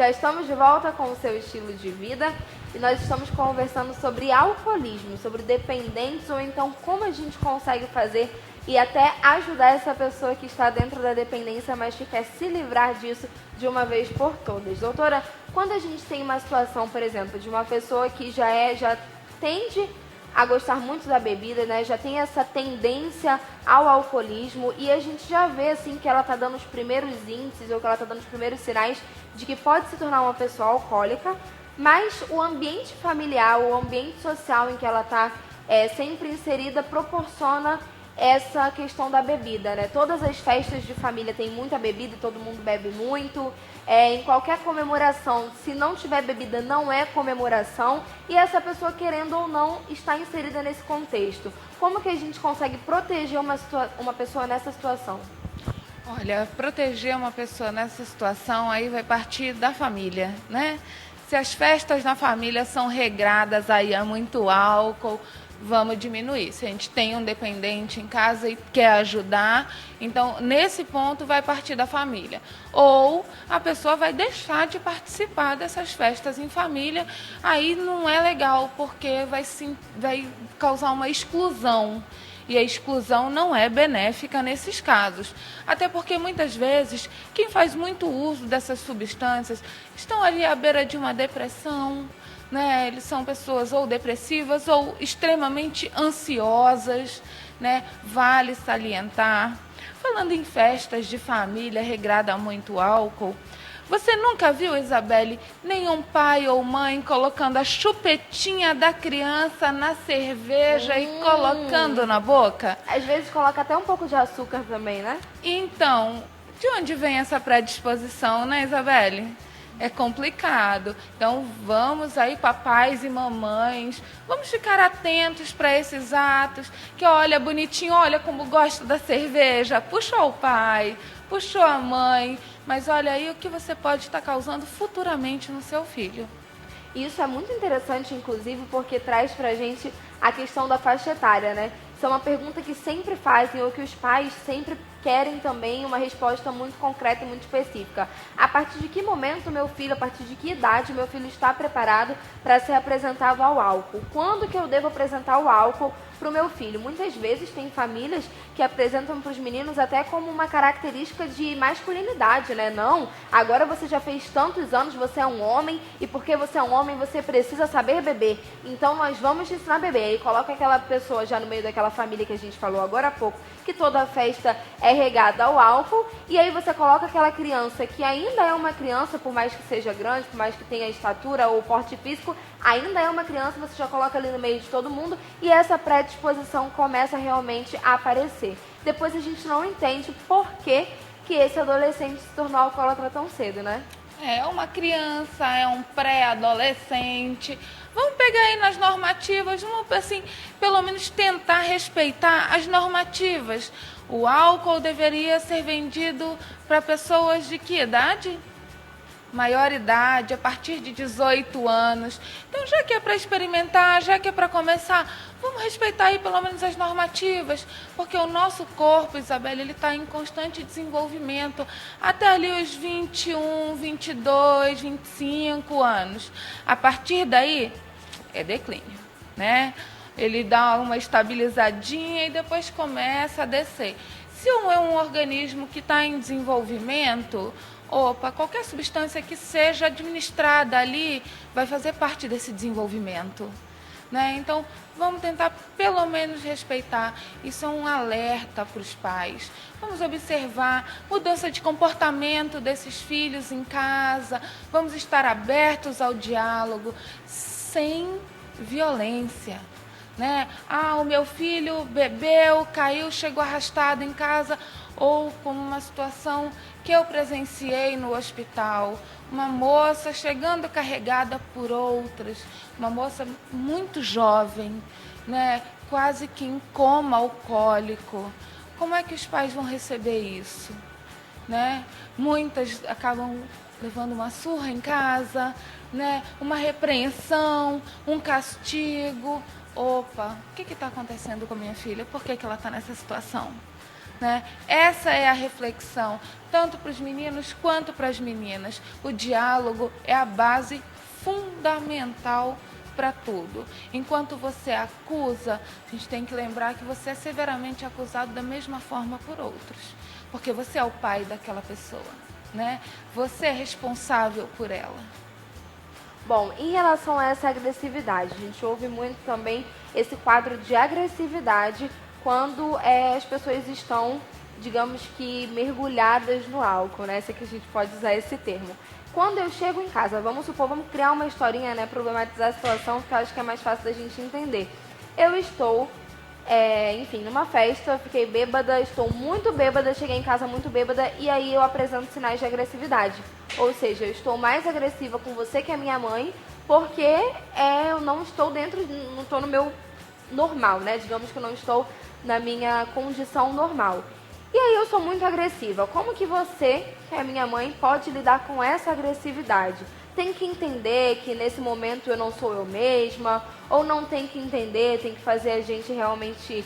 Já estamos de volta com o seu estilo de vida e nós estamos conversando sobre alcoolismo, sobre dependentes ou então como a gente consegue fazer e até ajudar essa pessoa que está dentro da dependência, mas que quer se livrar disso de uma vez por todas. Doutora, quando a gente tem uma situação, por exemplo, de uma pessoa que já tende a gostar muito da bebida, né? Já tem essa tendência ao alcoolismo e a gente já vê assim que ela está dando os primeiros índices ou que ela está dando os primeiros sinais de que pode se tornar uma pessoa alcoólica, mas o ambiente familiar, o ambiente social em que ela está sempre inserida proporciona essa questão da bebida, né? Todas as festas de família tem muita bebida e todo mundo bebe muito. Em qualquer comemoração, se não tiver bebida, não é comemoração. E essa pessoa, querendo ou não, está inserida nesse contexto. Como que a gente consegue proteger uma pessoa nessa situação? Olha, proteger uma pessoa nessa situação aí vai partir da família, né? Se as festas na família são regradas aí a muito álcool, vamos diminuir. Se a gente tem um dependente em casa e quer ajudar, então nesse ponto vai partir da família. Ou a pessoa vai deixar de participar dessas festas em família, aí não é legal, porque vai causar uma exclusão. E a exclusão não é benéfica nesses casos. Até porque, muitas vezes, quem faz muito uso dessas substâncias estão ali à beira de uma depressão, né? Eles são pessoas ou depressivas ou extremamente ansiosas, né? Vale salientar. Falando em festas de família regrada a muito álcool, você nunca viu, Isabelle, nenhum pai ou mãe colocando a chupetinha da criança na cerveja e colocando na boca? Às vezes coloca até um pouco de açúcar também, né? Então, de onde vem essa predisposição, né, Isabelle? É complicado. Então, vamos aí, papais e mamães, vamos ficar atentos para esses atos, que olha, bonitinho, olha como gosta da cerveja, puxou o pai, puxou a mãe, mas olha aí o que você pode estar causando futuramente no seu filho. Isso é muito interessante, inclusive, porque traz pra gente a questão da faixa etária, né? Isso é uma pergunta que sempre fazem ou que os pais sempre querem também uma resposta muito concreta e muito específica. A partir de que momento meu filho, a partir de que idade meu filho está preparado para ser apresentado ao álcool? Quando que eu devo apresentar o álcool para o meu filho? Muitas vezes tem famílias que apresentam para os meninos até como uma característica de masculinidade, né? Não, agora você já fez tantos anos, você é um homem e porque você é um homem você precisa saber beber. Então nós vamos te ensinar a beber. E coloca aquela pessoa já no meio daquela família que a gente falou agora há pouco, que toda festa é regada ao álcool, e aí você coloca aquela criança que ainda é uma criança, por mais que seja grande, por mais que tenha estatura ou porte físico, ainda é uma criança, você já coloca ali no meio de todo mundo e essa predisposição começa realmente a aparecer. Depois a gente não entende por que esse adolescente se tornou alcoólatra tão cedo, né? É uma criança, é um pré-adolescente. Vamos pegar aí nas normativas, vamos assim, pelo menos tentar respeitar as normativas. O álcool deveria ser vendido para pessoas de que idade? Maior idade, a partir de 18 anos. Então, já que é para experimentar, já que é para começar, vamos respeitar aí pelo menos as normativas, porque o nosso corpo, Isabelle, ele está em constante desenvolvimento, até ali os 21, 22, 25 anos. A partir daí, é declínio, né? Ele dá uma estabilizadinha e depois começa a descer. Se é um organismo que está em desenvolvimento, qualquer substância que seja administrada ali vai fazer parte desse desenvolvimento, né? Então, vamos tentar pelo menos respeitar. Isso é um alerta para os pais. Vamos observar mudança de comportamento desses filhos em casa. Vamos estar abertos ao diálogo, sem violência, né? O meu filho bebeu, caiu, chegou arrastado em casa, ou como uma situação que eu presenciei no hospital, uma moça chegando carregada por outras, uma moça muito jovem, né? Quase que em coma alcoólico. Como é que os pais vão receber isso, né? Muitas acabam levando uma surra em casa, né? Uma repreensão, um castigo. O que está acontecendo com a minha filha? Por que ela está nessa situação? né? Essa é a reflexão, tanto para os meninos quanto para as meninas. O diálogo é a base fundamental para tudo. Enquanto você acusa, a gente tem que lembrar que você é severamente acusado da mesma forma por outros, porque você é o pai daquela pessoa, né? Você é responsável por ela. Bom, em relação a essa agressividade, a gente ouve muito também esse quadro de agressividade quando as pessoas estão, digamos que, mergulhadas no álcool, né? Se é que a gente pode usar esse termo. Quando eu chego em casa, vamos supor, vamos criar uma historinha, né? Problematizar a situação, que eu acho que é mais fácil da gente entender. Eu estou, enfim, numa festa, fiquei bêbada, estou muito bêbada, cheguei em casa muito bêbada e aí eu apresento sinais de agressividade. Ou seja, eu estou mais agressiva com você que é minha mãe, porque eu não estou não estou no meu normal, né? Digamos que eu não estou na minha condição normal. E aí eu sou muito agressiva. Como que você, que é minha mãe, pode lidar com essa agressividade? Tem que entender que nesse momento eu não sou eu mesma, ou não tem que entender, tem que fazer a gente realmente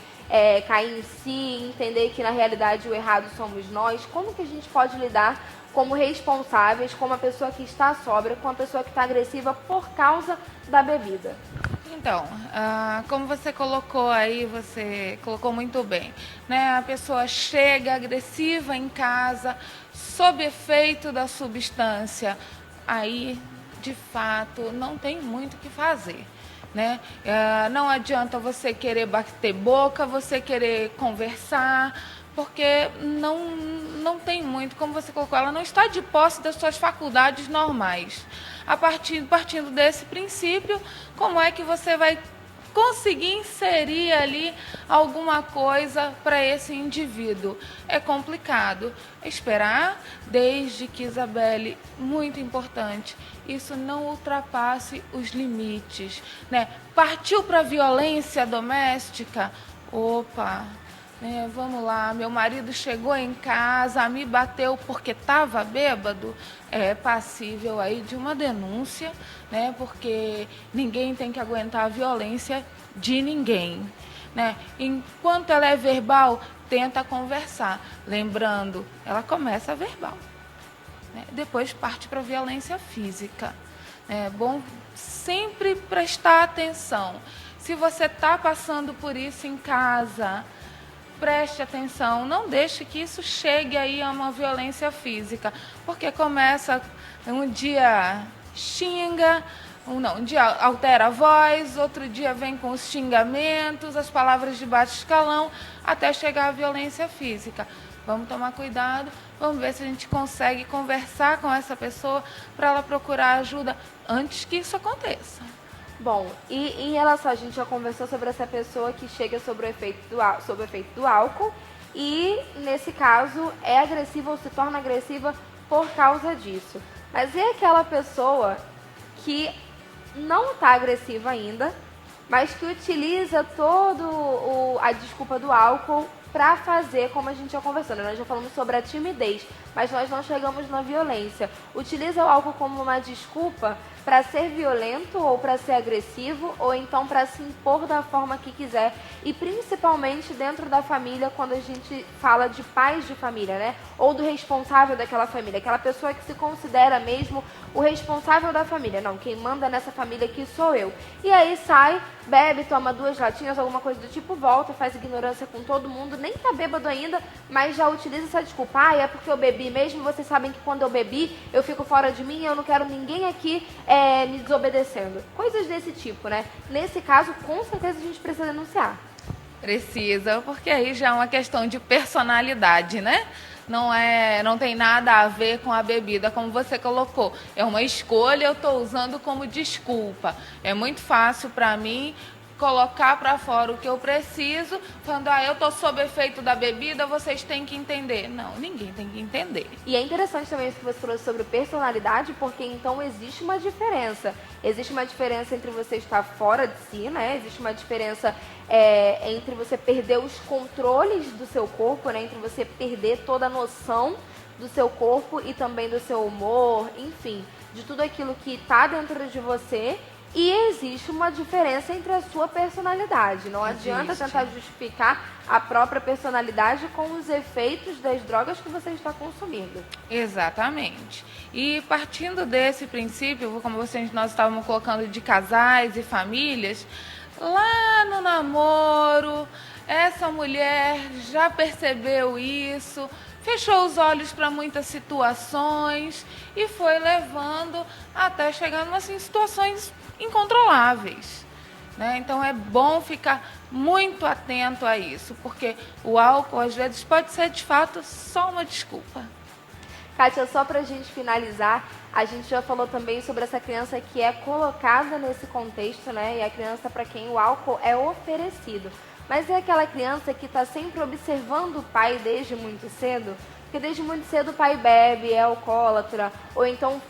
cair em si, entender que na realidade o errado somos nós. Como que a gente pode lidar como responsáveis, como a pessoa que está sóbria, com a pessoa que está agressiva por causa da bebida? Então, como você colocou aí, você colocou muito bem, né? A pessoa chega agressiva em casa, sob efeito da substância, aí, de fato, não tem muito o que fazer, né? Não adianta você querer bater boca, você querer conversar, porque não tem muito, como você colocou, ela não está de posse das suas faculdades normais. Partindo desse princípio, como é que você vai conseguir inserir ali alguma coisa para esse indivíduo? É complicado. Esperar, desde que, Isabelle, muito importante, isso não ultrapasse os limites, né? Partiu para a violência doméstica? Opa! Vamos lá, meu marido chegou em casa, me bateu porque estava bêbado, é passível aí de uma denúncia, né? Porque ninguém tem que aguentar a violência de ninguém, né? Enquanto ela é verbal, tenta conversar. Lembrando, ela começa verbal, né? Depois parte para a violência física. É bom sempre prestar atenção. Se você está passando por isso em casa, preste atenção, não deixe que isso chegue aí a uma violência física, porque começa, um dia xinga, um dia altera a voz, outro dia vem com os xingamentos, as palavras de baixo escalão, até chegar à violência física. Vamos tomar cuidado, vamos ver se a gente consegue conversar com essa pessoa para ela procurar ajuda antes que isso aconteça. Bom, e em relação, a gente já conversou sobre essa pessoa que chega sob o efeito do álcool e, nesse caso, é agressiva ou se torna agressiva por causa disso. Mas e aquela pessoa que não está agressiva ainda, mas que utiliza a desculpa do álcool para fazer, como a gente já conversou, né? Nós já falamos sobre a timidez, mas nós não chegamos na violência. Utiliza o álcool como uma desculpa para ser violento ou para ser agressivo, ou então para se impor da forma que quiser, e principalmente dentro da família, quando a gente fala de pais de família, né? Ou do responsável daquela família, aquela pessoa que se considera mesmo o responsável da família. Não, quem manda nessa família aqui sou eu. E aí sai, bebe, toma 2 latinhas, alguma coisa do tipo, volta, faz ignorância com todo mundo, nem tá bêbado ainda, mas já utiliza essa desculpa. É porque eu bebi mesmo, vocês sabem que quando eu bebi, eu fico fora de mim, eu não quero ninguém aqui me desobedecendo. Coisas desse tipo, né? Nesse caso, com certeza a gente precisa denunciar. Precisa, porque aí já é uma questão de personalidade, né? Não tem nada a ver com a bebida, como você colocou. É uma escolha, eu estou usando como desculpa. É muito fácil para mim colocar para fora o que eu preciso, falando, eu estou sob efeito da bebida, vocês têm que entender. Não, ninguém tem que entender. E é interessante também isso que você trouxe sobre personalidade, porque então existe uma diferença. Existe uma diferença entre você estar fora de si, né? Existe uma diferença entre você perder os controles do seu corpo, né? Entre você perder toda a noção do seu corpo e também do seu humor, enfim, de tudo aquilo que está dentro de você, E existe uma diferença entre a sua personalidade. Não adianta tentar justificar a própria personalidade com os efeitos das drogas que você está consumindo. Exatamente. E partindo desse princípio, como nós estávamos colocando de casais e famílias, lá no namoro, essa mulher já percebeu isso, fechou os olhos para muitas situações e foi levando até chegar em situações incontroláveis, né? Então é bom ficar muito atento a isso, porque o álcool às vezes pode ser de fato só uma desculpa. Kátia, só para a gente finalizar, a gente já falou também sobre essa criança que é colocada nesse contexto, né? E a criança para quem o álcool é oferecido. Mas é aquela criança que está sempre observando o pai desde muito cedo, porque desde muito cedo o pai bebe, é alcoólatra, ou então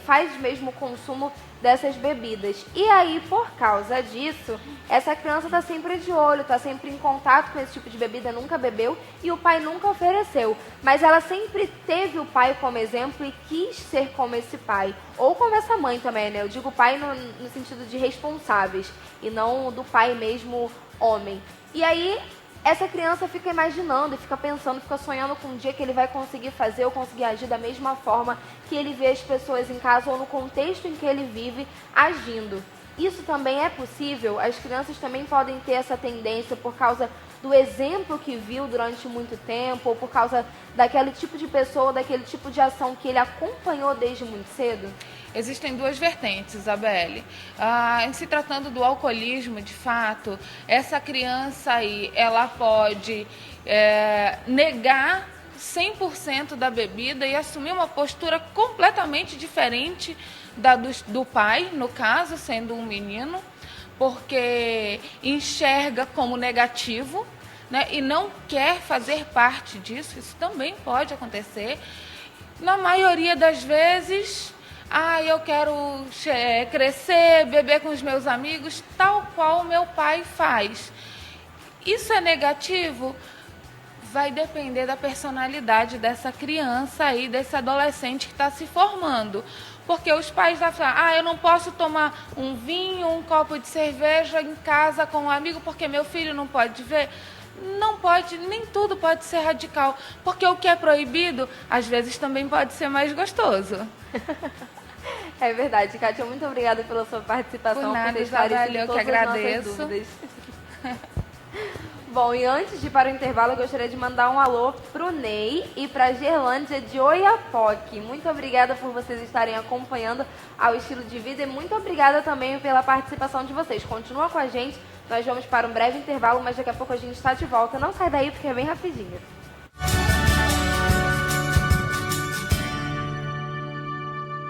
faz mesmo o consumo dessas bebidas. E aí, por causa disso, essa criança está sempre de olho, está sempre em contato com esse tipo de bebida, nunca bebeu e o pai nunca ofereceu. Mas ela sempre teve o pai como exemplo e quis ser como esse pai. Ou como essa mãe também, né? Eu digo pai no sentido de responsáveis e não do pai mesmo homem. E aí, essa criança fica imaginando, fica pensando, fica sonhando com um dia que ele vai conseguir fazer ou conseguir agir da mesma forma que ele vê as pessoas em casa ou no contexto em que ele vive agindo. Isso também é possível? As crianças também podem ter essa tendência por causa do exemplo que viu durante muito tempo ou por causa daquele tipo de pessoa, daquele tipo de ação que ele acompanhou desde muito cedo? Existem duas vertentes, Isabelle. Em se tratando do alcoolismo, de fato, essa criança aí, ela pode negar 100% da bebida e assumir uma postura completamente diferente do pai, no caso, sendo um menino, porque enxerga como negativo, né, e não quer fazer parte disso. Isso também pode acontecer. Na maioria das vezes, eu quero crescer, beber com os meus amigos, tal qual o meu pai faz. Isso é negativo? Vai depender da personalidade dessa criança aí, desse adolescente que está se formando. Porque os pais vão falar, eu não posso tomar um vinho, um copo de cerveja em casa com um amigo porque meu filho não pode ver. Não pode, nem tudo pode ser radical, porque o que é proibido, às vezes também pode ser mais gostoso. É verdade, Kátia, muito obrigada pela sua participação, por nada, por esclarecer todas que agradeço. As nossas dúvidas. Bom, e antes de ir para o intervalo, eu gostaria de mandar um alô pro Ney e para a Gerlândia de Oiapoque. Muito obrigada por vocês estarem acompanhando ao Estilo de Vida e muito obrigada também pela participação de vocês. Continua com a gente, nós vamos para um breve intervalo, mas daqui a pouco a gente está de volta. Não sai daí porque é bem rapidinho.